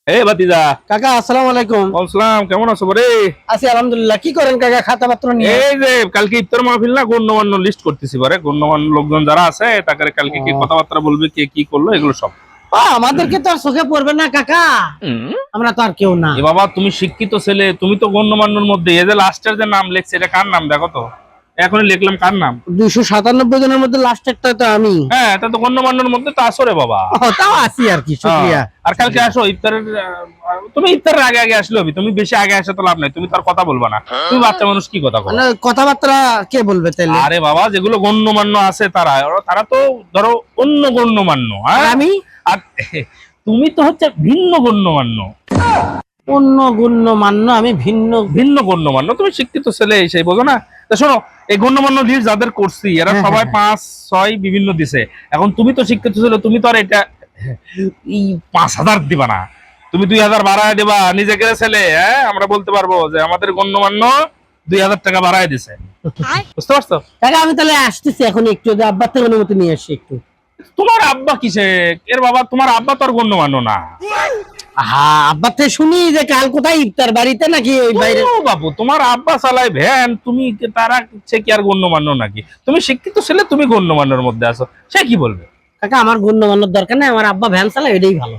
ভাতিজা। কাকা আসসালামু আলাইকুম। আসসালাম, কেমন আছো রে? আছি আলহামদুলিল্লাহ। কি করেন কাকা খাতা পত্র নিয়ে? এই যে কালকে ইফতার মাহফিল না, গণ্যমান্য লিস্ট করতেছি বারে, গণ্যমান্য লোকজন যারা আছে তাকে কালকে কি কথাবার্তা বলবে, কে কি করলো এগুলো সব। আমাদেরকে তো আর চোখে পড়বে না কাকা, আমরা তো আর কেউ না। এ বাবা, তুমি শিক্ষিত ছেলে, তুমি তো গণ্যমান্যর মধ্যে। এই যে লাস্টের যে নাম লেখছে এটা কার নাম দেখো তো। এখনই লিখলাম কার নাম। 297 জনের মধ্যে লাস্ট একটা তো আমি। হ্যাঁ, এটা তো গণ্যমান্যর মধ্যে তো আসো রে বাবা। তাও আছি আর কি, শুকরিয়া। আর কালকে আসো ইফতারের। তুমি ইফতারের আগে আগে আসলে হবে, তুমি বেশি আগে আসে তো লাভ নাই, তুমি তার কথা বলবা না। তুমি বাচ্চা মানুষ, কি কথা বলো? মানে কথাবার্তা কে বলবে তাহলে? আরে বাবা, যেগুলো গণ্যমান্য আছে তারা তারা তো ধরো অন্য গণ্যমান্য। আর আমি? আর তুমি তো হচ্ছে ভিন্ন গণ্যমান্য। অন্য গণ্যমান্য, আমি ভিন্ন ভিন্ন গণ্যমান্য। তুমি শিক্ষিত ছেলে, সেই বোঝো না। তা শোনো, এই গণ্যমান্য লিস্ট যাদের করছি এরা সবাই 5-6 বিভিন্ন দিছে। এখন তুমি তো শিক্ষিত ছেলে, তুমি তো আর এটা এই 5,000 দিবা না, তুমি 2,000 বাড়ায় দিবা। নিজেকে ছেলে, হ্যাঁ, আমরা বলতে পারবো যে আমাদের গণ্যমান্য 2,000 টাকা বাড়ায় দিছে। বুঝতে পারছো? কাকা আমি তাহলে আসতেছি এখন, একটু আব্বার থেকে অনুমতি নিয়ে আসি একটু। তোমার আব্বা কিসে এর বাবা? তোমার আব্বা তো আর গণ্যমান্য না। আব্বার থেকে শুনি যে কাল কোথায় ইফতার, বাড়িতে নাকি ওই বাইরে? ও বাবু, তোমার আব্বা চালায় ভ্যান, তুমি তারা সে কি আর গণ্যমান্য নাকি? তুমি শিক্ষিত ছেলে, তুমি গণ্যমান্যর মধ্যে আছো, সে কি বলবে? কাকা আমার গণ্যমান্যর দরকার নেই, আমার আব্বা ভ্যান চালায়, এটাই ভালো।